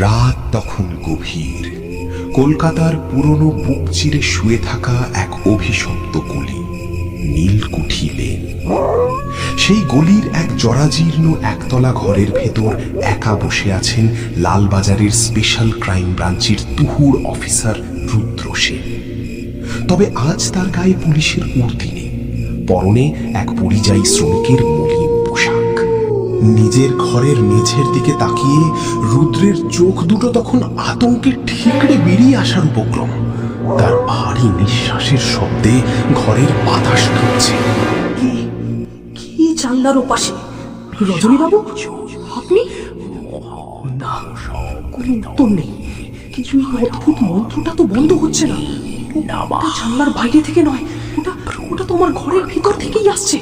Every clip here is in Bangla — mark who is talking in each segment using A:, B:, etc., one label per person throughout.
A: রাত তখন গভীর। কলকাতার পুরনো বুক চিরে শুয়ে থাকা এক অভিশপ্ত গলি, নীলকুঠি লেন। সেই গলির এক জরাজীর্ণ একতলা ঘরের ভেতর একা বসে আছেন লালবাজারের স্পেশাল ক্রাইম ব্রাঞ্চের তুহুর অফিসার রুদ্র সেন। তবে আজ তার গায়ে পুলিশের উর্দি নেই, পরনে এক পরিযায়ী শ্রমিকের মলিন পোশাক। নিজের ঘরের মেঝের দিকে তাকিয়ে রুদ্রের চোখ দুটো তখন আতঙ্কে ঠিকরে বেরিয়ে আসার উপক্রম। তার ভারী নিঃশ্বাসের শব্দে ঘরের বাতাস কাঁপছে।
B: কি জানলার ওপাশে? রজনীবাবু, আপনি? না, কোনো উত্তর নেই। কিছু অদ্ভুত মন্ত্রটা তো বন্ধ হচ্ছে না। জানলার বাইরে থেকে নয়, ওটা তোমার ঘরের ভিতর থেকেই আসছে।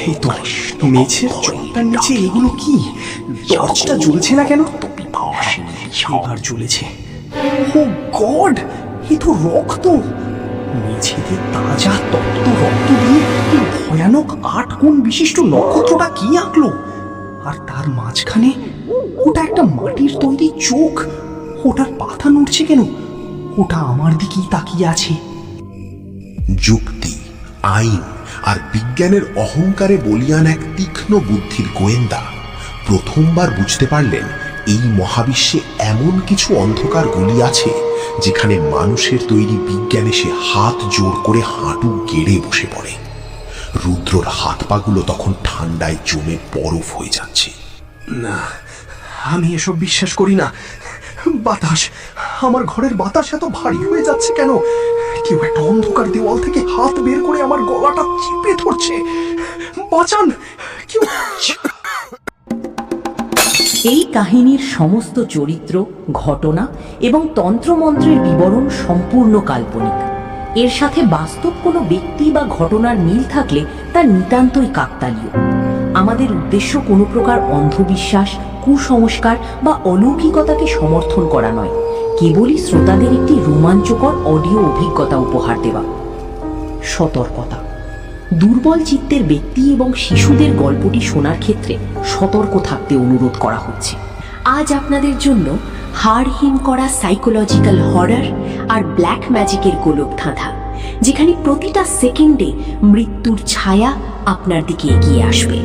C: এই তো মেঝের চকটার নিচে এগুলো কি? টর্চটা জ্বলছে না কেন? এবার জ্বলেছে। ও গড, এ তো রক্ত! মেঝেতে তাজা তপ্ত রক্ত দিয়ে এই ভয়ানক 8 কোণ বিশিষ্ট নক্ষত্রটা কি আঁকলো? আর তার মাঝখানে ওটা একটা মাটির তৈরি চোখ। ওটার পাতা নড়ছে কেন? ওটা আমার দিকেই তাকিয়ে আছে।
A: যুক্তি, আইন আর বিজ্ঞানের অহংকারে বলিয়ান এক তীক্ষ্ণ বুদ্ধির গোয়েন্দা প্রথমবার বুঝতে পারলেন এই মহাবিশ্বে এমন কিছু অন্ধকার গলি আছে যেখানে মানুষের তৈরি বিজ্ঞান এসে হাত জোড় করে হাঁটু গেড়ে বসে পড়ে। রুদ্রর হাত পাগুলো তখন ঠান্ডায় জমে বরফ হয়ে যাচ্ছে।
C: না, আমি এসব বিশ্বাস করি না। বাতাস, আমার ঘরের বাতাস এত ভারী হয়ে যাচ্ছে কেন? কেউ একটা অন্ধকার দেওয়াল থেকে হাত বের করে আমার গলাটা চিপে ধরছে। বাঁচান কেউ।
B: এই কাহিনীর সমস্ত চরিত্র, ঘটনা এবং তন্ত্রমন্ত্রের বিবরণ সম্পূর্ণ কাল্পনিক। এর সাথে বাস্তব কোনো ব্যক্তি বা ঘটনার মিল থাকলে তা নিতান্তই কাকতালীয়। আমাদের উদ্দেশ্য কোনো প্রকার অন্ধবিশ্বাস, কুসংস্কার বা অলৌকিকতাকে সমর্থন করা নয়, কেবলই শ্রোতাদের একটি রোমাঞ্চকর অডিও অভিজ্ঞতা উপহার দেওয়া। সতর্কতা: দুর্বল চিত্তের ব্যক্তি এবং শিশুদের গল্পটি শোনার ক্ষেত্রে সতর্ক থাকতে অনুরোধ করা হচ্ছে। আজ আপনাদের জন্য হাড় হিম করা সাইকোলজিক্যাল হরর আর ব্ল্যাক ম্যাজিকের গোলক ধাঁধা, যেখানে প্রতিটা সেকেন্ডে মৃত্যুর ছায়া আপনার দিকে এগিয়ে আসবে।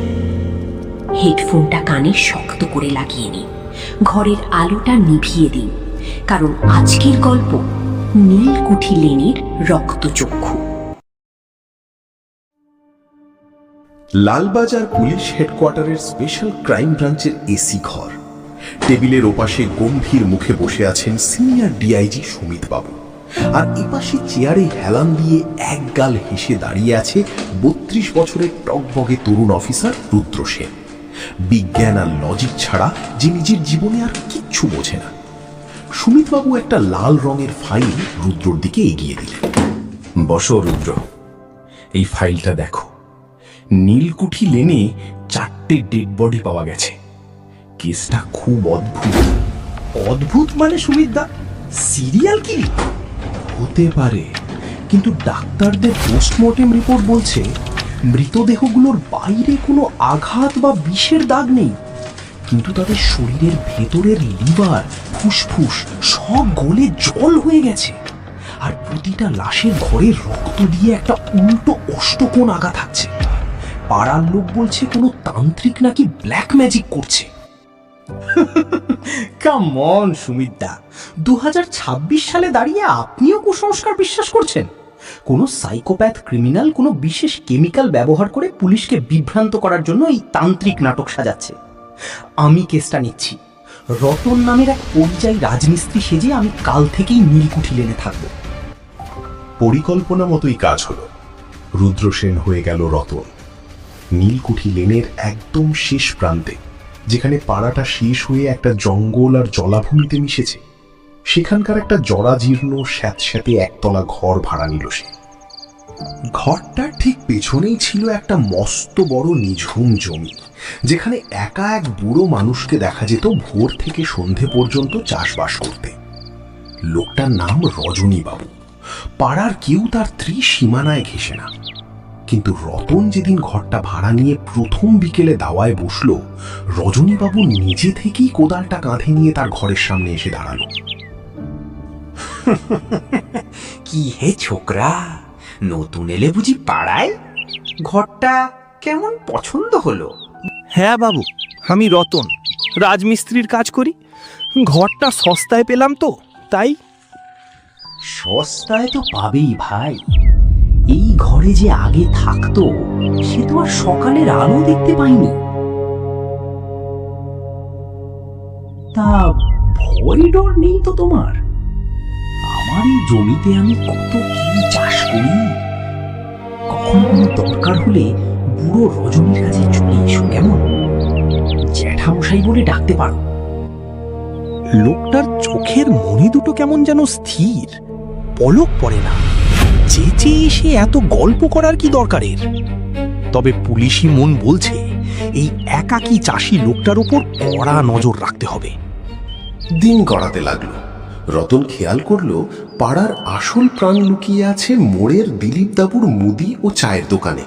B: হেডফোনটা কানে শক্ত করে লাগিয়ে নিন, ঘরের আলোটা নিভিয়ে দিন, কারণ আজকের গল্প নীলকুঠি লেনের রক্তচক্ষু।
A: লালবাজার পুলিশ হেডকোয়ার্টারের স্পেশাল ক্রাইম ব্রাঞ্চের এসি ঘর। টেবিলের ওপাশে গম্ভীর মুখে বসে আছেন সিনিয়র ডিআইজি সুমিত বাবু, আর এপাশে চেয়ারে হেলান দিয়ে এক গাল হেসে দাঁড়িয়ে আছে 32 বছরের টকবগে তরুণ অফিসার রুদ্র সেন। বিজ্ঞান আর লজিক ছাড়া যে নিজের জীবনে আর কিচ্ছু বোঝে না। সুমিতবাবু একটা লাল রঙের ফাইল রুদ্রর দিকে এগিয়ে দিলেন।
D: বসো রুদ্র, এই ফাইলটা দেখো। নীলকুঠি লেনে 4টে ডেড বডি পাওয়া গেছে। কেসটা খুব অদ্ভুত।
C: অদ্ভুত মানে সুমিতদা, সিরিয়াল কি?
D: হতে পারে, কিন্তু ডাক্তারদের পোস্টমর্টেম রিপোর্ট বলছে
C: মৃতদেহগুলোর বাইরে কোনো আঘাত বা বিষের দাগ নেই, কিন্তু তাদের শরীরের ভেতরের লিভার, ফুসফুস সব গলে জল হয়ে গেছে। আর প্রতিটা লাশের ঘরে রক্ত দিয়ে একটা উল্টো অষ্টকোণ আগা থাকছে। পাড়ার লোক বলছে কোনো তান্ত্রিক নাকি ব্ল্যাক ম্যাজিক করছে। কাম অন সুমিতদা, 2026 সালে দাঁড়িয়ে আপনিও কুসংস্কার বিশ্বাস করছেন? কোনো সাইকোপ্যাথ ক্রিমিনাল কোনো বিশেষ কেমিক্যাল ব্যবহার করে পুলিশকে বিভ্রান্ত করার জন্য এই তান্ত্রিক নাটক সাজাচ্ছে। আমি কেসটা নিচ্ছি। রতন নামের এক পরিযায়ী রাজমিস্ত্রি সেজে আমি কাল থেকেই নীলকুঠি লেনে থাকবো।
A: পরিকল্পনা মতোই কাজ হলো। রুদ্র সেন হয়ে গেল রতন। নীলকুঠি লেনের একদম শেষ প্রান্তে, যেখানে পাড়াটা শেষ হয়ে একটা জঙ্গল আর জলাভূমিতে মিশেছে, সেখানকার একটা জরাজীর্ণ স্যাঁতস্যাঁতে একতলা ঘর ভাড়া নিল সে। ঘরটার ঠিক পেছনেই ছিল একটা মস্ত বড় নিঝুম জমি, যেখানে একা এক বুড়ো মানুষকে দেখা যেত ভোর থেকে সন্ধে পর্যন্ত চাষবাস করতে। লোকটার নাম রজনীবাবু। পাড়ার কেউ তার ত্রিসীমানায় ঘেঁষে না, কিন্তু রতন যেদিন ঘরটা ভাড়া নিয়ে প্রথম বিকেলে দাওয়ায় বসলো, রজনীবাবু নিজে থেকেই কোদালটা কাঁধে নিয়ে তার ঘরের সামনে এসে দাঁড়ালো।
E: কি হে ছোকরা, নতুন এলে বুঝি পাড়ায়? ঘরটা কেমন পছন্দ হলো?
C: হ্যাঁ বাবু, আমি রতন, রাজমিস্ত্রির কাজ করি। ঘরটা সস্তায় পেলাম তো তাই।
B: সস্তায় তো পাবেই ভাই। এই ঘরে যে আগে থাকতো সে তো আর সকালের আলো দেখতে পাইনি। তা ভয় ডর নেই তো তোমার? আমার এই জমিতে আমি কত কি চাষ করি। কখনো কোনো দরকার হলে বুড়ো রজনীর কাছে চলে এসো, কেমন? জ্যাঠামশাই বলে ডাকতে পারো।
C: লোকটার চোখের মনি দুটো কেমন যেন স্থির, পলক পড়ে না। চেঁচে এসে এত গল্প করার কি দরকারের? তবে পুলিশি মন বলছে এই একাকী চাষি লোকটার উপর কড়া নজর রাখতে হবে।
A: দিন গড়াতে লাগলো। রতন খেয়াল করলো পাড়ার আসল প্রাণ লুকিয়ে আছে মোড়ের দিলীপবাবুর মুদি ও চায়ের দোকানে।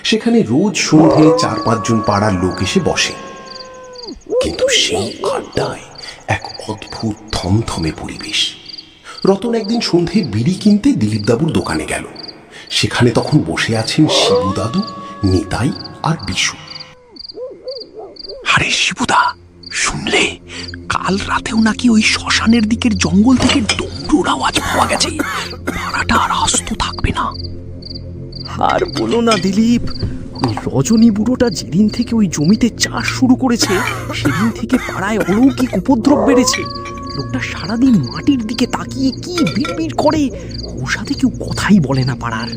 A: সেখানে রোজ সন্ধে 4-5 জন পাড়ার লোক এসে বসে। কিন্তু সেই আড্ডায় এক অদ্ভুত থমথমে পরিবেশ। রতন একদিন সন্ধে বিড়ি কিনতে দিলীপবাবুর দোকানে গেল। সেখানে তখন বসে আছেন শিবু দাদু, নিতাই আর বিশু।
C: আরে শিবুদা, শুনলে কাল রাতেও নাকি ওই শ্মশানের দিকের জঙ্গল থেকে ডমরুর আওয়াজ পাওয়া গেছে। পাড়াটা আর আস্ত থাকবে না। আর বলো না দিলীপ, ওই রজনী বুড়োটা যেদিন থেকে ওই জমিতে চাষ শুরু করেছে সেদিন থেকে পাড়ায় অলৌকিক উপদ্রব বেড়েছে। লোকটা সারাদিন মাটির দিকে তাকিয়ে কি বিড়বিড় করে, ওর সাথে কেউ কথাই বলে না পাড়ার।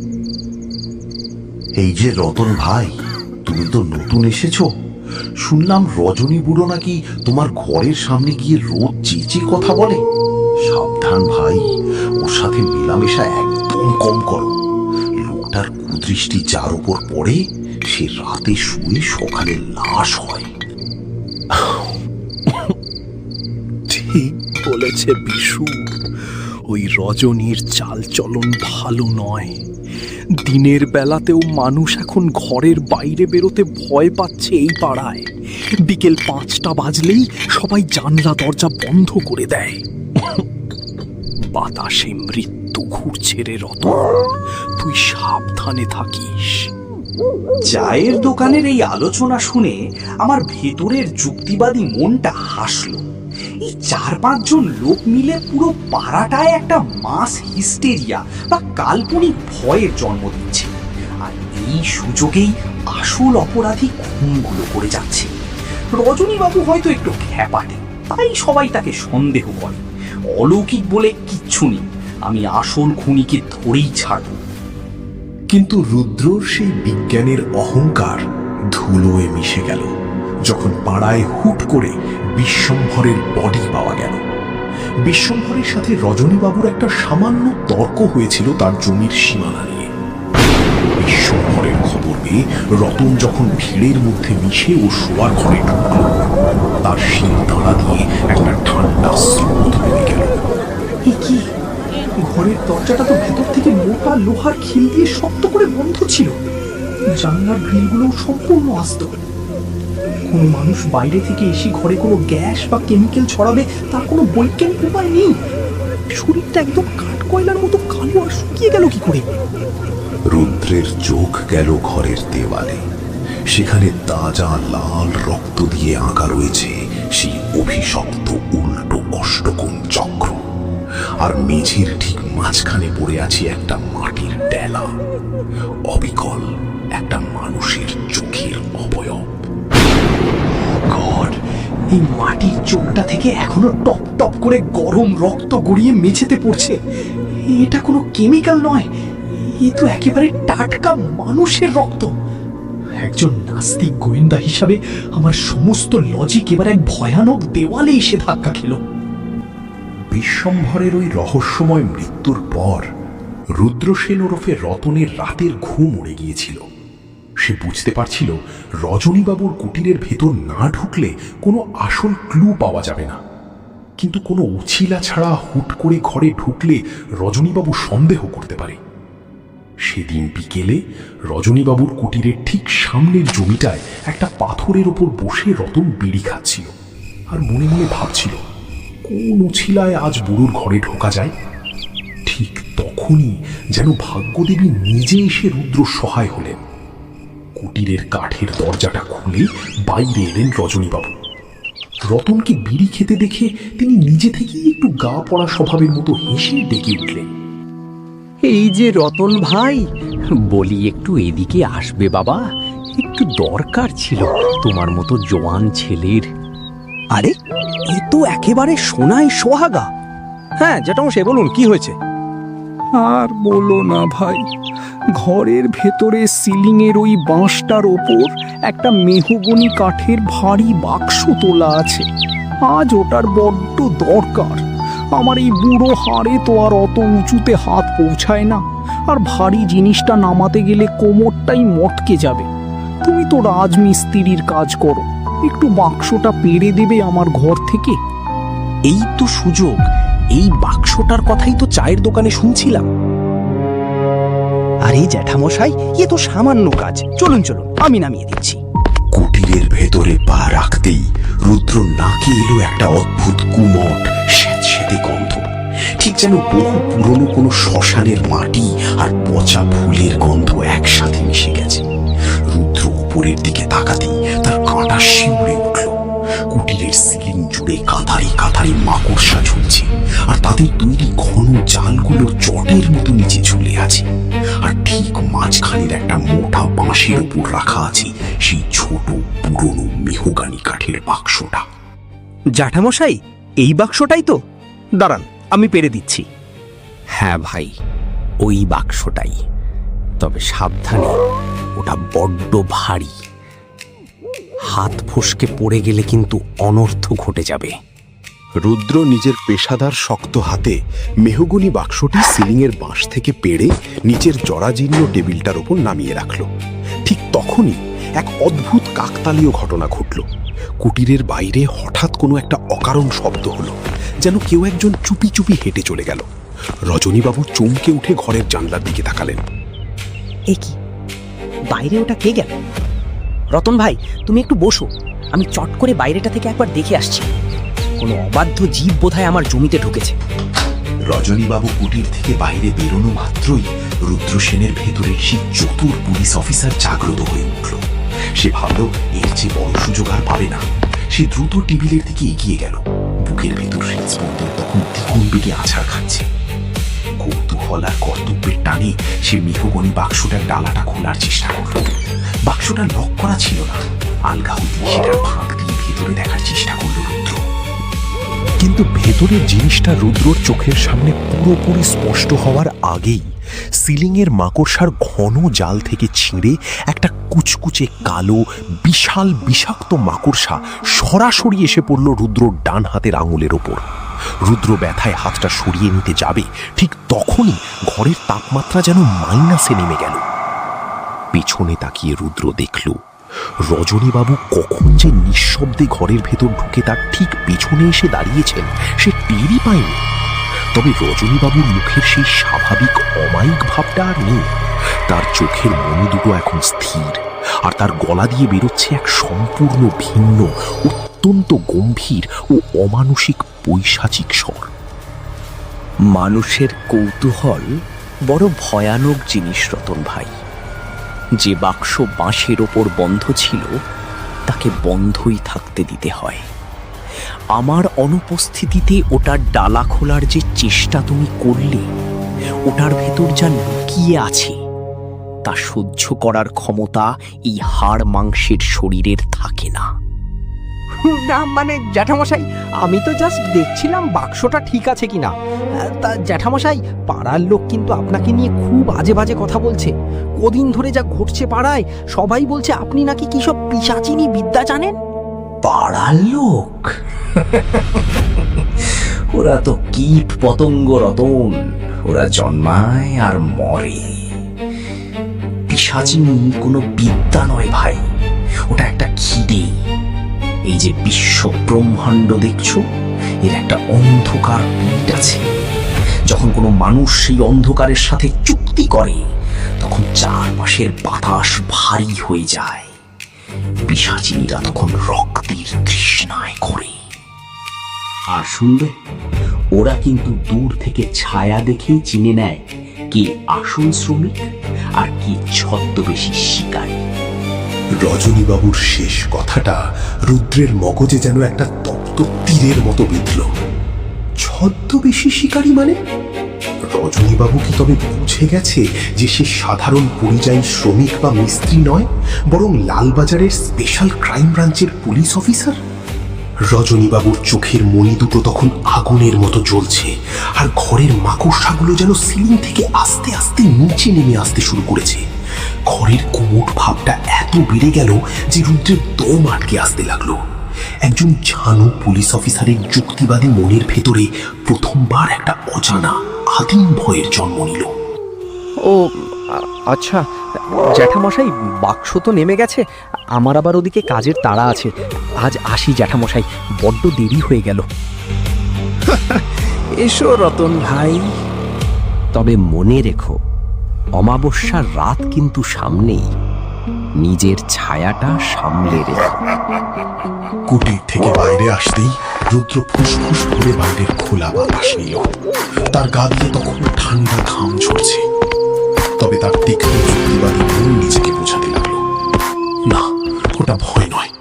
F: এই যে রতন ভাই, তুমি তো নতুন এসেছো। শুনলাম রজনী বুড়ো নাকি তোমার ঘরের সামনে গিয়ে রোজ চেঁচে কথা বলে। সাবধান ভাই, ওর সাথে মেলামেশা একদম কম করো। লোকটার কুদৃষ্টি যার উপর পড়ে সে রাতে শুয়ে সকালে লাশ হয়।
C: ঠিক বলেছে বিশু, ওই রজনীর চাল চলন ভালো নয়। দিনের বেলাতেও মানুষ এখন ঘরের বাইরে বেরোতে ভয় পাচ্ছে এই পাড়ায়। বিকেল 5টা বাজলেই সবাই জানলা দরজা বন্ধ করে দেয়। বাতাসে মৃত্যু ঘুরছে রে রতন, তুই সাবধানে থাকিস।
E: চায়ের দোকানের এই আলোচনা শুনে আমার ভেতরের যুক্তিবাদী মনটা হাসলো। এই 4-5 জন লোক মিলে পুরো পাড়াটায় একটা মাস হিস্টেরিয়া বা কাল্পনিক ভয়ের জন্ম দিচ্ছে। আর এই সুযোগেই আসল অপরাধী খুনগুলো করে যাচ্ছে। রজনীবাবু হয়তো একটু খ্যাপাটে, তাই সবাই তাকে সন্দেহ করে। অলৌকিক বলে কিচ্ছু নেই, আমি আসল খুনিকে ধরেই ছাড়ব।
A: কিন্তু রুদ্রর সেই বিজ্ঞানের অহংকার ধুলোয় মিশে গেল যখন পাড়ায় হুট করে বিশ্বম্ভরের বডি পাওয়া গেল। বিশ্বম্ভরের সাথে রজনীবাবুর একটা সামান্য তর্ক হয়েছিল তার জমির সীমানা নিয়ে। বিশ্বম্ভরের খবর পেয়ে রতন যখন ভিড়ের মধ্যে মিশে ও শোয়ার ঘরে ঢুকল, তার শির দাঁড়া দিয়ে একটা ঠান্ডা স্রোত বেরিয়ে গেল।
C: কি ঘরের দরজাটা তো ভেতর থেকে মোটা লোহার খিল দিয়ে শক্ত করে বন্ধ ছিল। জানলার গ্রিলগুলো সম্পূর্ণ আস্ত। কোনো মানুষ বাইরে থেকে এসে ঘরে কোনো গ্যাস বা কেমিক্যাল ছড়াবে তার কোনো বৈজ্ঞানিক উপায় নেই। শরীরটা একদম কাঠ কয়লার মতো কালো আর শুকিয়ে গেল কি করে?
A: রুদ্রের চোখ গেল ঘরের দেওয়ালে। সেখানে তাজা লাল রক্ত দিয়ে আঁকা রয়েছে সেই অভিশপ্ত উল্টো অষ্টকোণ চক্র। আর মেঝের ঠিক মাঝখানে পড়ে আছে একটা মাটির ডেলা, অবিকল একটা মানুষের চোখের অবয়ব।
C: গড, এই মাটির চোখটা থেকে এখনো টপ টপ করে গরম রক্ত গড়িয়ে মেঝেতে পড়ছে। এটা কোনো কেমিক্যাল নয়, এ তো একেবারে টাটকা মানুষের রক্ত। একজন নাস্তিক গোয়েন্দা হিসাবে আমার সমস্ত লজিক এবার এক ভয়ানক দেওয়ালে এসে ধাক্কা খেল।
A: বিশ্বম্ভরের ওই রহস্যময় মৃত্যুর পর রুদ্রসেন ওরফে রতনের রাতের ঘুম উড়ে গিয়েছিল। সে বুঝতে পারছিল রজনীবাবুর কুটিরের ভেতর না ঢুকলে কোনো আসল ক্লু পাওয়া যাবে না, কিন্তু কোনো উছিলা ছাড়া হুট করে ঘরে ঢুকলে রজনীবাবু সন্দেহ করতে পারে।
D: সেদিন বিকেলে রজনীবাবুর কুটিরের ঠিক সামনের জমিটায় একটা পাথরের ওপর বসে রতন বিড়ি খাচ্ছিল আর মনে মনে ভাবছিল কোন উছিলায় আজ বুড়োর ঘরে ঢোকা যায়। ঠিক তখনই যেন ভাগ্যদেবী নিজে এসে রুদ্র সহায় হলেন। কুটিরের কাঠের দরজাটা খুলে বাইরে এলেন রজনীবাবু। রতনকে বিড়ি খেতে দেখে তিনি নিজে থেকেই একটু গা পড়া স্বভাবের মতো হেসে ডেকে উঠলেন।
G: এই যে রতন ভাই, বলি একটু এদিকে আসবে বাবা, একটু দরকার ছিল তোমার মতো জোয়ান ছেলের।
C: আরে এ তো একেবারে সোনায় সোহাগা। হ্যাঁ জ্যাঠামশাই, সে বলুন কি হয়েছে?
H: আর বলো না ভাই, ঘরের ভেতরে সিলিংয়ের ওই বাঁশটার ওপর একটা মেহগনি কাঠের ভারী বাক্স তোলা আছে। আজ ওটার বড্ড দরকার। আমার এই বুড়ো হাড়ে তো আর অত উঁচুতে হাত পৌঁছায় না, আর ভারী জিনিসটা নামাতে গেলে কোমরটাই মটকে যাবে। তুমি তো রাজমিস্ত্রির কাজ করো, একটু বাক্সটা পেরে দেবে আমার ঘর থেকে?
C: এই তো সুযোগ, এই বাক্সটার কথাই তো চায়ের দোকানে শুনছিলাম। আরে জ্যাঠামশাই, এ তো সামান্য কাজ, চলুন চলুন আমি নামিয়ে দিচ্ছি।
A: কুটিরের ভেতরে পা রাখতেই রুদ্র নাকে এলো একটা অদ্ভুত কুমট স্যাঁতস্যাঁতে গন্ধ, ঠিক যেন বহু পুরনো কোনো শ্মশানের মাটি আর পচা ফুলের গন্ধ একসাথে মিশে গেছে। রুদ্র উপরের দিকে তাকাতেই তার কাঁটা শিউরে উঠল। কুটিরের সিলিং জুড়ে কাঁথারি কাঁথারি মাকড়সা ঝুলছে, আর তাদের তৈরি ঘন জালগুলো চটের মতো নিচে ঝুলে আছে। আর ঠিক মাঝখানের একটা মোটা বাঁশের উপর রাখা আছে সেই ছোট পুরনো মেহগানি কাঠের বাক্সটা।
C: জ্যাঠামশাই, এই বাক্সটাই তো? দাঁড়ান আমি পেরে দিচ্ছি।
G: হ্যাঁ ভাই, ওই বাক্সটাই, তবে সাবধানে, ওটা বড্ড ভারী। হাত ফসকে পড়ে গেলে কিন্তু অনর্থ ঘটে যাবে।
I: রুদ্র নিজের পেশাদার শক্ত হাতে মেহগনি বাক্সটি সিলিংয়ের বাঁশ থেকে পেড়ে নিচের জরাজীর্ণ টেবিলটার ওপর নামিয়ে রাখল। ঠিক তখনই এক অদ্ভুত কাকতালীয় ঘটনা ঘটল। কুটিরের বাইরে হঠাৎ কোনো একটা অকারণ শব্দ হলো, যেন কেউ একজন চুপি চুপি হেঁটে চলে গেল। রজনীবাবু চমকে উঠে ঘরের জানলার দিকে তাকালেন।
C: এ কি, বাইরে ওটা কে গেল? রতন ভাই, তুমি একটু বসো, আমি চট করে বাইরেটা থেকে একবার দেখে আসছি। কোনো অবাধ্য জীব বোধহয় আমার জমিতে ঢুকেছে।
A: রজনীবাবু কুটির থেকে বাইরে বেরোনো মাত্রই রুদ্র সেনের ভেতরের সেই চতুর পুলিশ অফিসার জাগ্রত হয়ে উঠল। সে ভাবল এর চেয়ে বড় সুযোগ আর পাবে না। সে দ্রুত টেবিলের দিকে এগিয়ে গেল। বুকের ভেতর হৃদস্পন্দন তখন দ্বিগুণ বেগে আছাড় খাচ্ছে। কৌতূহল আর কর্তব্যের টানে সে মেহগনি বাক্সটার ডালাটা খোলার চেষ্টা করল। বাক্সটা লক করা ছিল না। আলগা হতে সেটার ফাঁক দিয়ে ভেতরে দেখার চেষ্টা করল রুদ্র।
I: কিন্তু ভেতরের জিনিসটা রুদ্রর চোখের সামনে পুরোপুরি স্পষ্ট হওয়ার আগেই সিলিংয়ের মাকড়সার ঘন জাল থেকে ছিঁড়ে একটা কুচকুচে কালো বিশাল বিষাক্ত মাকড়সা সরাসরি এসে পড়ল রুদ্রর ডান হাতের আঙুলের ওপর। রুদ্র ব্যথায় হাতটা সরিয়ে নিতে যাবে, ঠিক তখনই ঘরের তাপমাত্রা যেন মাইনাসে নেমে গেল। পেছনে তাকিয়ে রুদ্র দেখল রজনীবাবু কখন যে নিঃশব্দে ঘরের ভেতর ঢুকে তার ঠিক পেছনে এসে দাঁড়িয়েছেন সে টেরই পায়নি। তবে রজনীবাবুর মুখের সেই স্বাভাবিক অমায়িক ভাবটা আর নেই। তার চোখের মনি দুটো এখন স্থির, আর তার গলা দিয়ে বেরোচ্ছে এক সম্পূর্ণ ভিন্ন, অত্যন্ত গম্ভীর ও অমানুষিক পৈশাচিক স্বর।
G: মানুষের কৌতূহল বড় ভয়ানক জিনিস রতন ভাই। যে বাক্স বাঁশের ওপর বন্ধ ছিল তাকে বন্ধই থাকতে দিতে হয়। আমার অনুপস্থিতিতে ওটার ডালা খোলার যে চেষ্টা তুমি করলে, ওটার ভেতর যা লুকিয়ে আছে তা সহ্য করার ক্ষমতা এই হাড় মাংসের শরীরের থাকে না।
C: না মানে জ্যাঠামশাই, আমি তো জাস্ট দেখছিলাম বাক্সটা ঠিক আছে কিনা। তা জ্যাঠামশাই, পাড়ার লোক কিন্তু আপনাকে নিয়ে খুব আজে বাজে কথা বলছে। কদিন ধরে যা ঘটছে পাড়ায়, সবাই বলছে আপনি নাকি কি সব পিশাচিনী বিদ্যা জানেন।
E: পাড়ার লোক? ওরা তো কীট পতঙ্গ রতন, ওরা জন্মায় আর মরে। পিশাচিনী কোনো বিদ্যা নয় ভাই, ওটা একটা খিদে। এই যে বিশ্ব ব্রহ্মাণ্ড দেখছো, এর একটা অন্ধকার পিঠ আছে। যখন কোনো মানুষ সেই অন্ধকারের সাথে চুক্তি করে,
G: তখন চারপাশের বাতাস ভারী হয়ে যায়। পিশাচিনীরা তখন রক্তের তৃষ্ণায় করে। আর শুনবে, ওরা কিন্তু দূর থেকে ছায়া দেখেই চিনে নেয় কে আসল শ্রমিক আর কি ছদ্মবেশী শিকারী।
D: রজনীবাবুর শেষ কথাটা রুদ্রের মগজে যেন একটা তপ্ত তীরের মতো বিঁধল। ছদ্মবেশী শিকারী মানে? রজনীবাবু কি তবে বুঝে গেছে যে সে সাধারণ পরিযায়ী শ্রমিক বা মিস্ত্রি নয়, বরং লালবাজারের স্পেশাল ক্রাইম ব্রাঞ্চের পুলিশ অফিসার? রজনীবাবুর চোখের মণি দুটো তখন আগুনের মতো জ্বলছে, আর ঘরের মাকড়সাগুলো যেন সিলিং থেকে আস্তে আস্তে নিচে নেমে আসতে শুরু করেছে। ঘরের কুমোট ভাবটা এত বেড়ে গেল যে রুদ্রের দম আটকে আসতে লাগলো। একজন ঝানু পুলিশ অফিসারের যুক্তিবাদী মনের ভেতরে প্রথমবার একটা অজানা আদিম ভয়ের জন্ম নিল।
G: ও আচ্ছা জ্যাঠামশাই, বাক্স তো নেমে গেছে, আমার আবার ওদিকে কাজের তাড়া আছে। আজ আসি জ্যাঠামশাই, বড্ড দেরি হয়ে গেল।
C: এসো রতন ভাই।
G: তবে মনে রেখো, অমাবস্যার রাত কিন্তু সামনেই, নিজের ছায়াটা সামলে রেখো।
D: কুটির থেকে বাইরে আসতেই রুদ্র ফুসফুস করে বাইরের খোলা বাতাস নিল। তার গা দিয়ে তখন ঠান্ডা ঘাম ঝরছে। তবে তার তীক্ষ্ণ যুক্তিবাদী মন নিজেকে বোঝাতে লাগলো, না, ওটা ভয় নয়,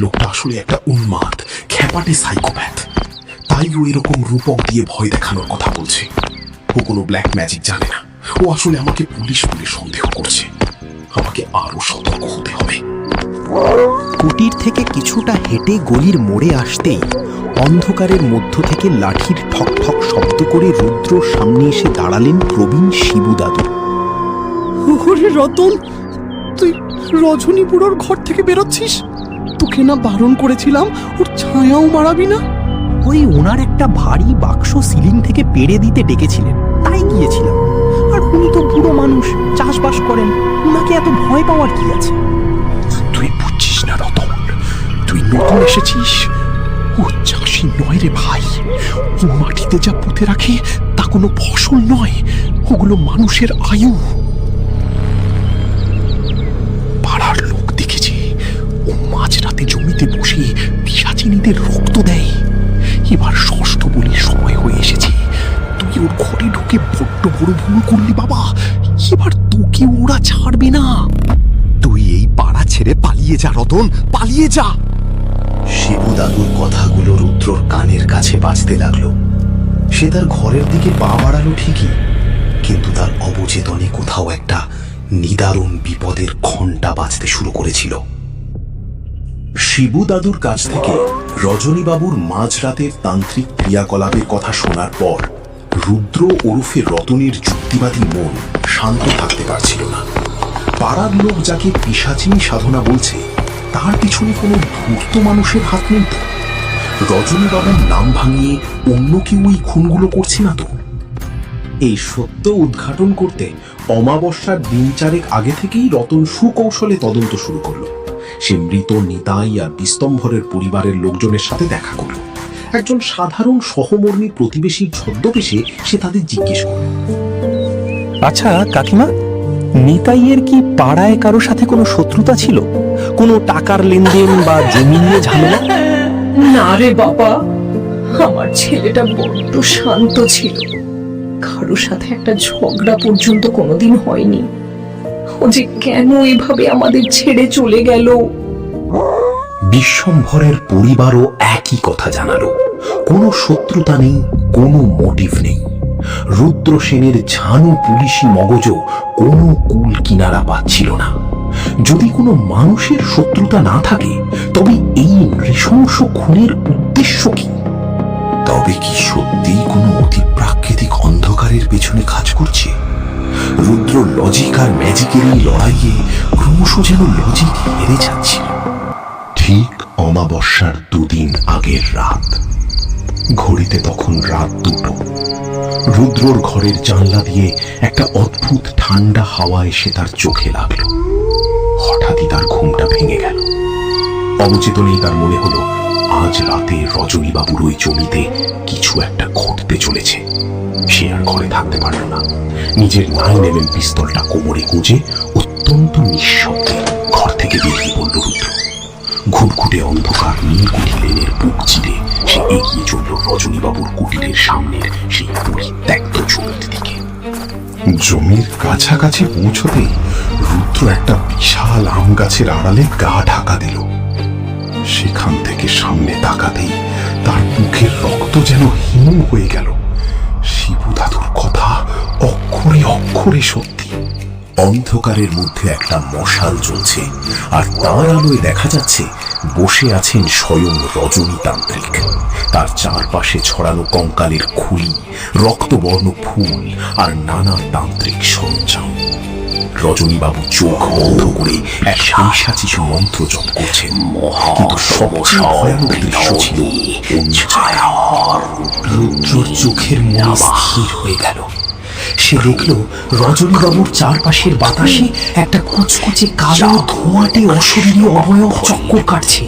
D: লোকটা আসলে একটা উন্মাদ খ্যাপাটে সাইকোপ্যাথ। তাই ও এরকম রূপক দিয়ে ভয় দেখানোর কথা বলছে। ও কোনো ব্ল্যাক ম্যাজিক জানে না। ও আসলে আমাকে পুলিশ বলে সন্দেহ করছে। আমাকে আরো সতর্ক হতে হবে।
I: কুটির থেকে কিছুটা হেঁটে গলির মোড়ে আসতেই অন্ধকারের মধ্য থেকে লাঠির ঠক ঠক শব্দ করে রুদ্রর সামনে এসে দাঁড়ালেন প্রবীণ শিবু দাদু।
H: ওরে রতন, তুই রজনী বুড়োর ঘর থেকে বেরোচ্ছিস? তোকে না বারণ করেছিলাম ওর ছায়াও মারাবি না?
I: ওই ওনার একটা ভারী বাক্স সিলিং থেকে পেড়ে দিতে ডেকেছিলেন, তাই গিয়েছিলাম। আর উনি তো বুড়ো মানুষ, চাষবাস করেন, ওনাকে এত ভয় পাওয়ার কি আছে?
D: তুই বুঝছিস না রতন, তুই নতুন এসেছিস। ও চাষি নয় রে ভাই। ও মাটিতে যা পুঁতে রাখে তা কোনো ফসল নয়, ওগুলো মানুষের আয়ু। পাড়ার লোক দেখেছে ও মাঝরাতে জমিতে বসে পিশাচিনীদের রক্ত দেয়। এবার ষষ্ঠ বলির সময় হয়ে এসেছে। তুই ওর ঘরে ঢুকে বড্ড বড় ভুল করলি বাবা। এবার তোকে ওরা ছাড়বে না।
F: তুই এই পাড়া ছেড়ে পালিয়ে যা রতন, পালিয়ে যা।
A: শিবু দাদুর কথাগুলো রুদ্রর কানের কাছে বাজতে লাগলো। সে তার ঘরের দিকে পা বাড়ালো ঠিকই, কিন্তু তার অবচেতনে কোথাও একটা নিদারুণ বিপদের ঘণ্টা বাজতে শুরু করেছিল। শিবু দাদুর কাছ থেকে রজনীবাবুর মাঝরাতের তান্ত্রিক ক্রিয়াকলাপের কথা শোনার পর রুদ্র ওরফে রতনের যুক্তিবাদী মন শান্ত থাকতে পারছিল না। পাড়ার লোক যাকে পিশাচিনী সাধনা বলছে, তার পিছনে কোনো ধূর্ত মানুষের হাত নেই তো? রজনীবাবুর নাম ভাঙিয়ে অন্য কেউ ওই খুনগুলো করছে না তো? এই সত্য উদ্ঘাটন করতে অমাবস্যার দিন চারেক আগে থেকেই রতন সুকৌশলে তদন্ত শুরু করলো। সে মৃত নিতাই আর বিস্তম্ভরের পরিবারের লোকজনের সাথে দেখা করল। একজন সাধারণ সহমর্মী প্রতিবেশীর ছদ্মবেশে সে তাদের জিজ্ঞেস করল,
I: আচ্ছা কাকিমা, নিতাইয়ের কি পাড়ায় কারো সাথে কোনো শত্রুতা ছিল? কোনো টাকার লেনদেন বা জমি নিয়ে ঝামেলা?
B: না রে বাবা, আমার ছেলেটা বড্ড শান্ত ছিল। কারোর সাথে একটা ঝগড়া পর্যন্ত কোনোদিন হয়নি। ও যে কেন এভাবে আমাদের ছেড়ে চলে গেল।
A: বিশ্বম্ভরের পরিবারও একই কথা জানালো। কোনো শত্রুতা নেই, কোনো মোটিভ নেই। রুদ্র সেনের ঝানু পুলিশি মগজও কোনো কুল কিনারা পাচ্ছিল না। যদি কোনো মানুষের শত্রুতা না থাকে, তবে এই নৃশংস খুনের উদ্দেশ্য কি? তবে কি সত্যিই কোনো অতিপ্রাকৃতিক অন্ধকারের পেছনে কাজ করছে? রুদ্র লজিক আর ম্যাজিকের এই লড়াইয়ে ক্রমশ যেন লজিক হেরে যাচ্ছে। ঠিক অমাবস্যার দুদিন আগের রাত। ঘড়িতে তখন রাত 2টো। রুদ্রর ঘরের জানলা দিয়ে একটা অদ্ভুত ঠান্ডা হাওয়া এসে তার চোখে লাগলো। হঠাৎই তার ঘুমটা ভেঙে গেল। অবচেতনেই তার মনে হলো আজ রাতে রজনীবাবুর ওই জমিতে কিছু একটা ঘটতে চলেছে।
D: সে আর ঘরে থাকতে পারল না। নিজের 9mm পিস্তলটা কোমরে গুঁজে অত্যন্ত নিঃশব্দে ঘর থেকে বেরিয়ে পড়ল রুদ্র। ঘুটঘুটে অন্ধকার নীলকুঠি লেনের বুক চিরে সে এগিয়ে চলল রজনীবাবুর কুটিরের সামনের সেই পরিত্যক্ত জমির দিকে।
A: জমির কাছাকাছি পৌঁছতেই রুদ্র একটা বিশাল আম গাছের আড়ালে গা ঢাকা দিল। সেখান থেকে সামনে তাকাতেই তার মুখের রক্ত যেন হিম হয়ে গেল। শিবু দাদুর কথা অক্ষরে অক্ষরে সত্যি।
I: অন্ধকারের মধ্যে একটা মশাল জ্বলছে, আর তার আলোয় দেখা যাচ্ছে বসে আছেন স্বয়ং রজনীতান্ত্রিক। তার চারপাশে ছড়ানো কঙ্কালের খুলি, রক্তবর্ণ ফুল আর নানা তান্ত্রিক সরঞ্জাম। রজনীবাবু চোখ বন্ধ করে এক পৈশাচিক মন্ত্র জপ করছেন, কিন্তু সবচেয়ে ভয়ানক দৃশ্য ছিল রুদ্রর চোখের মনে স্থির হয়ে গেল। সে দেখল রজনীবাবুর চারপাশের বাতাসে একটা কুচকুচে কালো ধোঁয়াটে অশরীরী অবয়ব চক্কর কাটছে।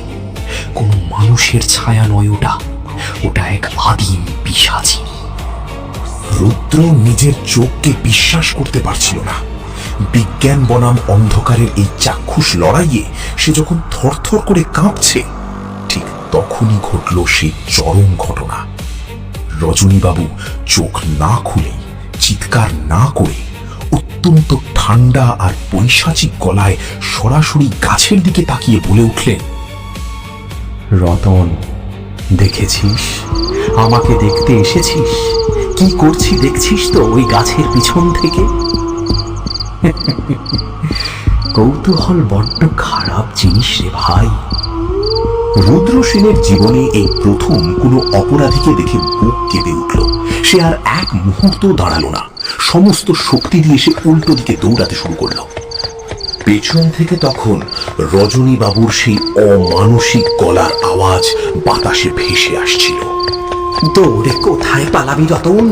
I: কোন মানুষের ছায়া নয় ওটা, ওটা এক আদিম পিশাচী। রুদ্র নিজের চোখকে বিশ্বাস করতে পারছিল না। বিজ্ঞান বনাম অন্ধকারের এই চাক্ষুষ লড়াইয়ে সে যখন থরথর করে কাঁপছে, ঠিক তখনই ঘটল সেই চরম ঘটনা। রজনীবাবু চোখ না খুলে, চিৎকার না করে, অত্যন্ত ঠান্ডা আর পৈশাচিক গলায় সরাসরি গাছের দিকে তাকিয়ে বলে উঠলেন, রতন, দেখেছিস? আমাকে দেখতে এসেছিস? কি করছি দেখছিস তো ওই গাছের পিছন থেকে? কৌতূহল বড্ড খারাপ জিনিস রে ভাই। রুদ্র সেনের জীবনে এই প্রথম কোনো অপরাধীকে দেখে বুক কেঁপে উঠল। সে আর এক মুহূর্ত দাঁড়ালো না, সমস্ত শক্তি দিয়ে সে উল্টো দিকে দৌড়াতে শুরু করলো। পেছন থেকে তখন রজনীবাবুর সেই অমানসিক গলার আওয়াজ বাতাসে ভেসে আসছিল, দৌড়ে কোথায় পালাবি রতন?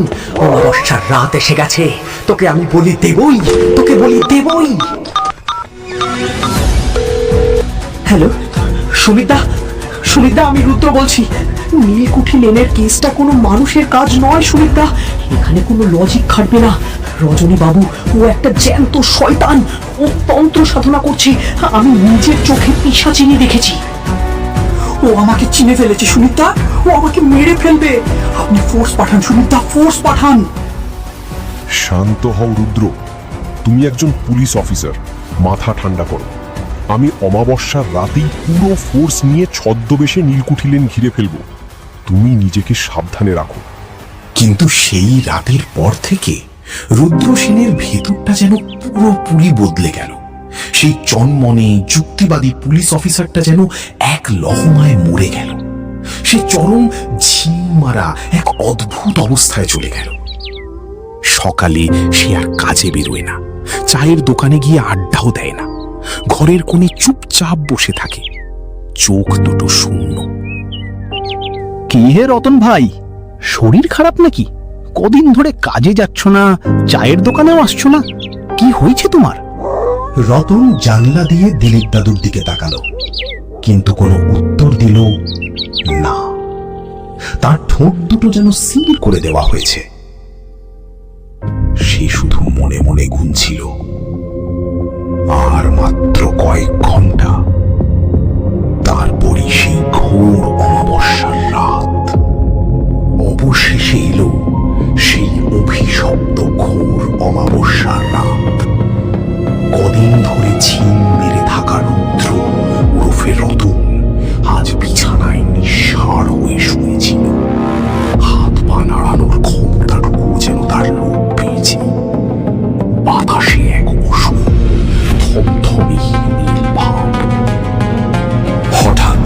I: অমাবস্যার রাত এসে গেছে, তোকে আমি বলি দেবই, তোকে বলি দেবই। হ্যালো সুমিতদা, সুমিতদা, আমি রুদ্র বলছি। নীলকুঠি লেনের কেসটা কোনো মানুষের কাজ নয় সুমিতদা। এখানে কোনো লজিক খাটবে না। রজনীবাবু ও একটা জ্যান্ত শয়তান, ও তন্ত্র সাধনা করছে। আমি নিজের চোখে পিশাচিনি দেখেছি। ও আমাকে চিনে ফেলেছে সুমিতদা, ও আমাকে মেরে ফেলবে। আপনি ফোর্স পাঠান সুমিতদা, ফোর্স পাঠান।
D: শান্ত হও রুদ্র, তুমি একজন পুলিশ অফিসার, মাথা ঠান্ডা করো। আমি অমাবস্যার রাতেই পুরো ফোর্স নিয়ে ছদ্মবেশে নীলকুঠি লেন ঘিরে ফেলবো। তুমি নিজেকে সাবধানে রাখো।
I: কিন্তু সেই রাতের পর থেকে রুদ্র সেনের ভেতরটা যেন পুরোপুরি বদলে গেল। সেই চনমনে যুক্তিবাদী পুলিশ অফিসারটা যেন এক লহমায় মরে গেল। সে চরম ঝিম মারা এক অদ্ভুত অবস্থায় চলে গেল। সকালে সে আর কাজে বেরোয় না, চায়ের দোকানে গিয়ে আড্ডাও দেয় না, ঘরের কোণে চুপচাপ বসে থাকে, চোখ দুটো শূন্য।
H: কি হে রতন ভাই, শরীর খারাপ নাকি? কদিন ধরে কাজে যাচ্ছ না, চায়ের দোকানেও আসছো না, কি হয়েছে তোমার?
I: রতন জানলা দিয়ে দিলীপ দাদুর দিকে তাকালো, কিন্তু কোনো উত্তর দিল না। তার ঠোঁট দুটো যেন সিল করে দেওয়া হয়েছে। সে শুধু মনে মনে গুনছিল, আর মাত্র কয়েক ঘন্টা, তারপরই সেই ঘোর অমাবস্যার রাত। অবশেষে এলো সেই অভিশপ্ত ঘোর অমাবস্যার রাত। কদিন ধরে ঝিম মেরে থাকা রুদ্র ওরফে রতন আজ বিছানায় নিঃসাড় হয়ে শুয়েছিল। হাত পা নাড়ানোর ক্ষমতাটুকু যেন তার লোপ পেয়েছে। বাতাসে এক অসুর থমথমে নীল ভাব। হঠাৎ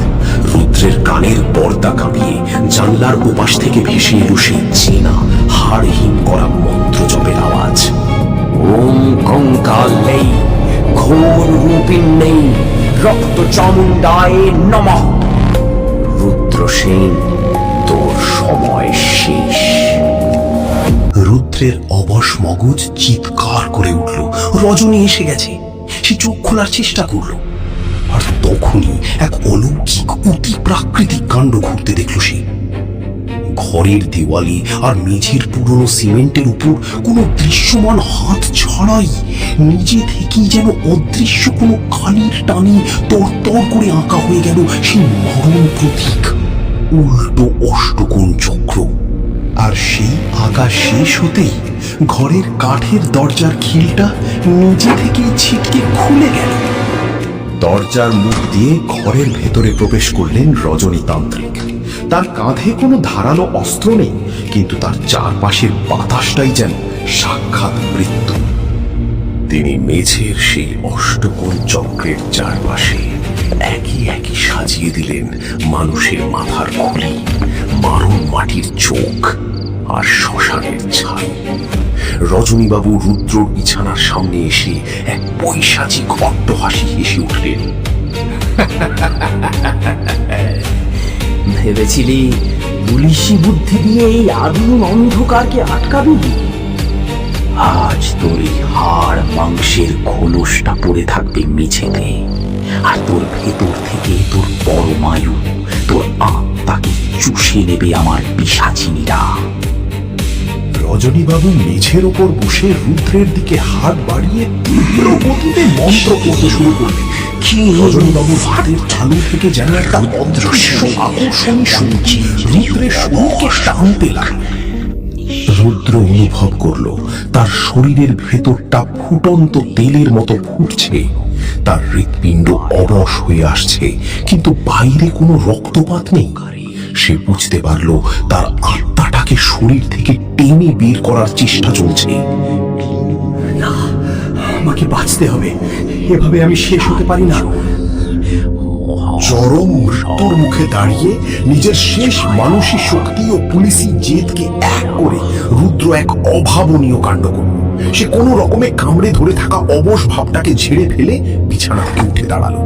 I: রুদ্রের কানের পর্দা কাঁপিয়ে জানলার ওপাশ থেকে ভেসে এলো সেই চেনা হাড়হীন করা মন্ত্র জপের আওয়াজ। ওম কঙ্কাল নেই, ঘোর রূপিন নেই, রক্ত চামুণ্ডায় নমঃ। রুদ্র সেন, তোর সময় শেষ। রুদ্রের অবশ মগজ চিৎকার করে উঠল, রজনী এসে গেছে। সে চোখ খোলার চেষ্টা করল, আর তখনই এক অলৌকিক অতি প্রাকৃতিক কাণ্ড ঘটতে দেখল সে। ঘরের দেওয়ালে আর মেঝের পুরনো সিমেন্টের উপর কোনো দৃশ্যমান হাত ছাড়াই নিজে থেকেই যেন অদৃশ্য কোনো কালির টানে তরতর করে আঁকা হয়ে গেল সেই মরণ প্রতীক, উল্টো অষ্টকোণ চক্র। আর সেই আঁকা শেষ হতেই ঘরের কাঠের দরজার খিলটা নিজে থেকেই ছিটকে খুলে গেল। দরজার মুখ দিয়ে ঘরের ভেতরে প্রবেশ করলেন রজনীতান্ত্রিক। তার কাঁধে কোনো ধারালো অস্ত্র নেই, কিন্তু তার চারপাশের বাতাসটাই যেন সাক্ষাৎ মৃত্যু। তিনি মেঝের সেই অষ্টকোণ চক্রের চারপাশে একে একে সাজিয়ে দিলেন মানুষের মাথার খুলি, মারণ মাটির চোখ আর শ্মশানের ছাই। রজনীবাবু রুদ্রর বিছানার সামনে এসে এক পৈশাচিক অট্টহাসি হেসে উঠলেন।
G: ভেবেছিলি পুলিশি বুদ্ধি দিয়ে এই আগুন অন্ধকারকে আটকাবি? আজ তোর এই হাড় মাংসের খোলসটা পড়ে থাকবে মেঝেতে, আর তোর ভেতর থেকে তোর পরমায়ু, তোর আত্মাকে চুষে নেবে আমার পিশাচিনীরা।
I: রজনীবাবু মেঝের ওপর বসে রুদ্রের দিকে হাত বাড়িয়ে তীব্র গতিতে মন্ত্র করতে শুরু করলেন। রজনীবাবুর হাতের তালু থেকে যেন একটা অদৃশ্য আকর্ষণী শক্তি রুদ্রের শরীরকে টানতে লাগল। রুদ্র অনুভব করলো তার শরীরের ভেতরটা ফুটন্ত তেলের মতো ফুটছে, তার হৃৎপিণ্ড অবশ হয়ে আসছে, কিন্তু বাইরে কোনো রক্তপাত নেই। সে বুঝতে পারলো তার আত্মাটাকে শরীর থেকে টেনে বের করার চেষ্টা চলছে।
C: না, আমাকে বাঁচতে হবে, এভাবে আমি শেষ হতে পারি না।
I: চরম মৃত্যুর মুখে দাঁড়িয়ে নিজের শেষ মানসিক শক্তি ও পুলিশি জেদকে এক করে রুদ্র এক অভাবনীয় কাণ্ড করল। সে কোনো রকমে কামড়ে ধরে থাকা অবশ ভাবটাকে ঝেড়ে ফেলে বিছানা থেকে উঠে দাঁড়ালো।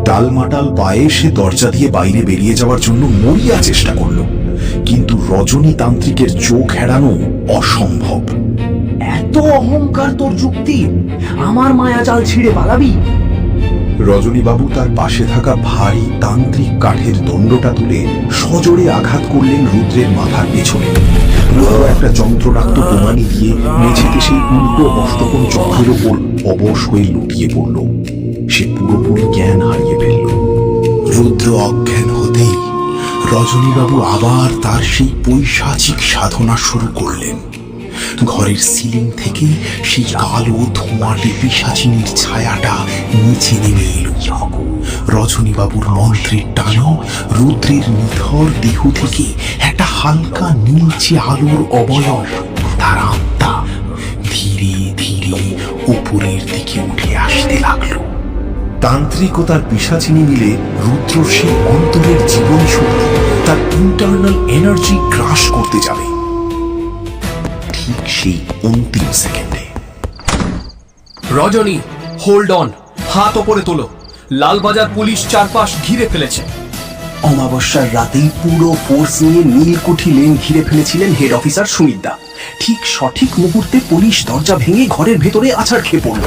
I: টালমাটাল পায়ে সে দরজা দিয়ে বাইরে বেরিয়ে যাওয়ার জন্য মরিয়া চেষ্টা করলো, কিন্তু রজনীতান্ত্রিকের চোখ এড়ানো অসম্ভব।
C: এত অহংকার তোর যুক্তি? আমার মায়াজাল ছিঁড়ে পালাবি?
I: রজনীবাবু তার পাশে থাকা ভারী তান্ত্রিক কাঠের দণ্ডটা তুলে সজোরে আঘাত করলেন রুদ্রের মাথার পেছনে। রুদ্র একটা যন্ত্রণাক্ত বোমানি দিয়ে মেঝেতে সেই উল্টো অষ্টকোণ চক্রের ওপর অবশ হয়ে লুটিয়ে পড়ল। সে পুরোপুরি জ্ঞান হারিয়ে ফেলল। রুদ্র অজ্ঞান হতেই রজনীবাবু আবার তার সেই পৈশাচিক সাধনা শুরু করলেন। ঘরের সিলিং থেকে সেই কালো ধোঁয়াটে পিশাচিনীর ছায়াটা নিচে নেমে এলো। রজনীবাবুর মন্ত্রের টানে রুদ্রের নিথর দেহ থেকে একটা হালকা নীলচে আলোর অবয়ব, তার আত্মা ধীরে ধীরে উপরের দিকে উঠে আসতে লাগলো। তান্ত্রিক ও তার পিশাচিনী মিলে রুদ্রর সেই অন্তরের জীবন শক্তি, তার ইন্টারনাল এনার্জি গ্রাস করতে যাবে। ঠিক সেই অন্তিম সেকেন্ডে
C: রজনী, হোল্ড অন, হাত ওপরে তোলো। লালবাজার পুলিশ চারপাশ ঘিরে ফেলেছে।
E: অমাবস্যার রাতেই পুরো ফোর্স নিয়ে নীলকুঠি লেন ঘিরে ফেলেছিলেন হেড অফিসার সুমিতদা। ঠিক সঠিক মুহূর্তে পুলিশ দরজা ভেঙে ঘরের ভেতরে আছাড় খেয়ে পড়ল।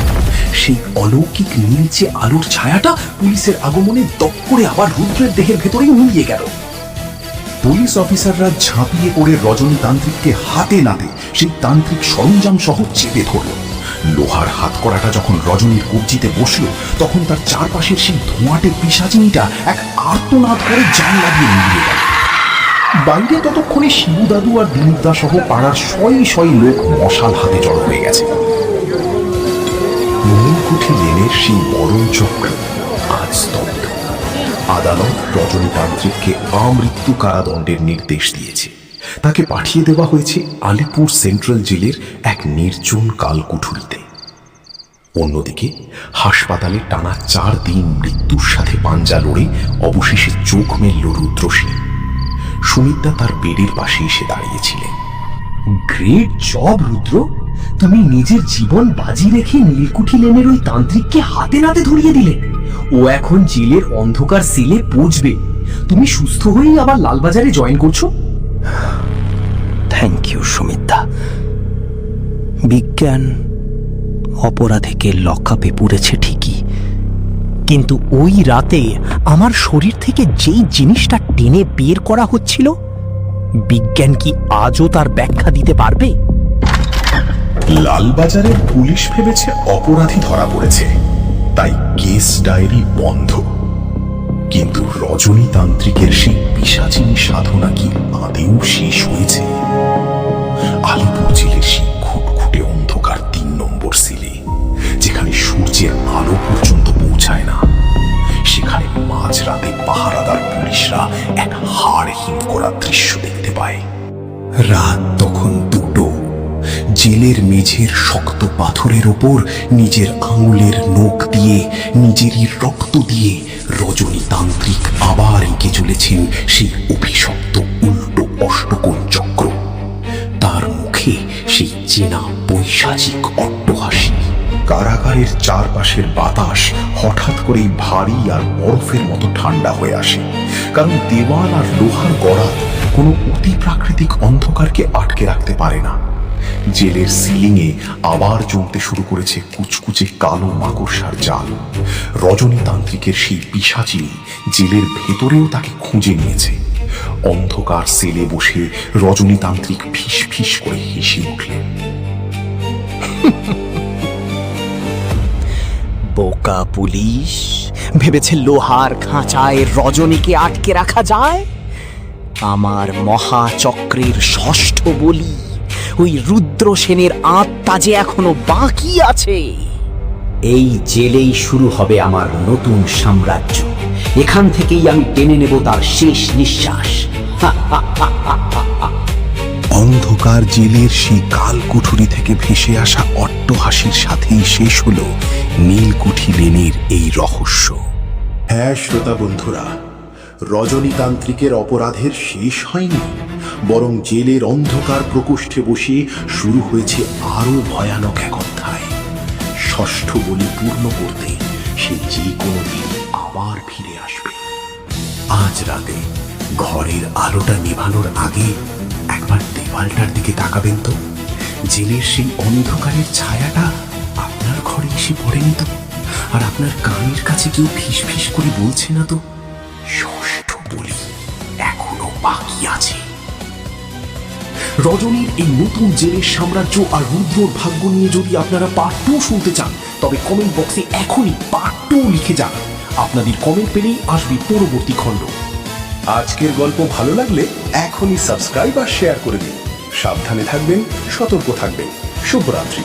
E: সেই অলৌকিক নীলচে আলোর ছায়াটা পুলিশের আগমনে দপ করে আবার রুদ্রের দেহের ভেতরেই মিলিয়ে গেল।
I: পুলিশ অফিসাররা ঝাঁপিয়ে পড়ে রজনীতান্ত্রিককে হাতে নাতে সেই তান্ত্রিক সরঞ্জাম সহ চেপে ধরল। লোহার হাতকড়াটা যখন রজনীর কবজিতে বসল, তখন তার চারপাশের সেই ধোঁয়াটে পিশাচিনীটা এক আর্তনাদ করে জান লাগিয়ে মিলিয়ে গেল। বাইরে ততক্ষণে শিবু দাদু আর দিলীপদা সহ পাড়ার শয়ে লোক মশাল হাতে জড়ো হয়ে গেছে। নীলকুঠি লেনের সেই মরণ চক্র আজ স্তব্ধ। আদালত রজনীতান্ত্রিককে আমৃত্যু কারাদণ্ডের নির্দেশ দিয়েছে। তাকে পাঠিয়ে দেওয়া হয়েছে আলিপুর সেন্ট্রাল জেলের এক নির্জন কালকুঠুরিতে। অন্যদিকে হাসপাতালে টানা 4 দিন মৃত্যুর সাথে পাঞ্জা লড়ে অবশেষে চোখ মেলল রুদ্রসেন। সুমিতদা তার বেডের পাশে এসে দাঁড়িয়েছিলেন।
C: গ্রেট জব রুদ্র, তুমি নিজের জীবন বাজি রেখে নীলকুঠি লেনের ওই তান্ত্রিককে হাতে নাতে ধরিয়ে দিলে। ও এখন জেলের অন্ধকার সেলে পৌঁছবে। তুমি সুস্থ হয়েই আবার লালবাজারে জয়েন করছো।
G: থ্যাংক ইউ সুমিতদা। বিজ্ঞান অপরাধীকে লকআপে পুরেছে ঠিকই, কিন্তু ওই রাতে আমার শরীর থেকে যেই জিনিসটা টেনে বের করা হচ্ছিল, বিজ্ঞান কি আজও তার ব্যাখ্যা দিতে পারবে?
D: লালবাজারের পুলিশ ভেবেছে অপরাধী ধরা পড়েছে, তাই কেস ডায়েরি বন্ধ। কিন্তু রজনীতান্ত্রিকের সেই পিশাচিনী সাধনা কি আদেও শেষ হয়েছে? আলিপুর জেলের সেই খুটখুটে অন্ধকার ৩ নম্বর সেলে, যেখানে সূর্যের আলো পর্যন্ত পৌঁছায় না, সেখানে মাঝরাতে পাহারাদার পুলিশরা এক হাড়হীন করা দৃশ্য দেখতে পায়। রাত তখন 2টো। জেলের মেঝের শক্ত পাথরের ওপর নিজের আঙুলের নখ দিয়ে, নিজেরই রক্ত দিয়ে রজনীতান্ত্রিক আবার এঁকে চলেছেন সেই অভিশপ্ত উল্টো অষ্টকোণ চক্র। তার মুখে সেই চেনা পৈশাচিক অট্টহাসি। কারাগারের চারপাশের বাতাস হঠাৎ করেই ভারী আর বরফের মতো ঠান্ডা হয়ে আসে, কারণ দেওয়াল আর লোহার গড়াত কোনো অতি প্রাকৃতিক অন্ধকারকে আটকে রাখতে পারে না। জেলের সিলিংয়ে আবার জ্বলতে শুরু করেছে কুচকুচে কালো মাকড়সার জাল। রজনীতান্ত্রিকের সেই পিশাচিনী জেলের ভেতরেও তাকে খুঁজে নিয়েছে। অন্ধকার সেলে বসে রজনীতান্ত্রিক ফিস ফিস করে হেসে উঠলেন।
G: বোকা পুলিশ ভেবেছে লোহার খাঁচায় রজনীকে আটকে রাখা যায়? আমার মহাচক্রের ষষ্ঠ বলি, ওই রুদ্রসেনের আত্মা যে এখনো বাকি আছে।
E: এই জেলেই শুরু হবে আমার নতুন সাম্রাজ্য। এখান থেকেই আমি টেনে নেব তার শেষ নিঃশ্বাস।
A: অন্ধকার জেলের সেই কালকুঠুরি থেকে ভেসে আসা অট্টহাসির সাথেই শেষ হলো নীলকুঠি লেনের এই রহস্য।
D: হ্যাঁ শ্রোতা বন্ধুরা, রজনীতান্ত্রিকের অপরাধের শেষ হয়নি, বরং জেলের অন্ধকার প্রকোষ্ঠে বসে শুরু হয়েছে আরো ভয়ানক এক অধ্যায়। ষষ্ঠ বলি পূর্ণ করতে সে যে কোনো দিন আবার ফিরে আসবে। আজ রাতে ঘরের আলোটা নেভানোর আগে একবার দেওয়ালটার দিকে তাকাবেন তো। জেলের সেই অন্ধকারের ছায়াটা আপনার ঘরে এসে পড়েনি তো? আর আপনার কানের কাছে কেউ ফিস ফিস করে বলছে না তো, ষষ্ঠ বলি এখনো বাকি আছে? রজনীর এই নতুন জেলের সাম্রাজ্য আর রুদ্রর ভাগ্য নিয়ে যদি আপনারা পার্ট 2 শুনতে চান, তবে কমেন্ট বক্সে এখনই পার্ট 2 লিখে যান। আপনাদের কমেন্ট পেলেই আসবে পরবর্তী খণ্ড। আজকের গল্প ভালো লাগলে এখনই সাবস্ক্রাইব আর শেয়ার করে দিন। সাবধানে থাকবেন, সতর্ক থাকবেন। শুভরাত্রি।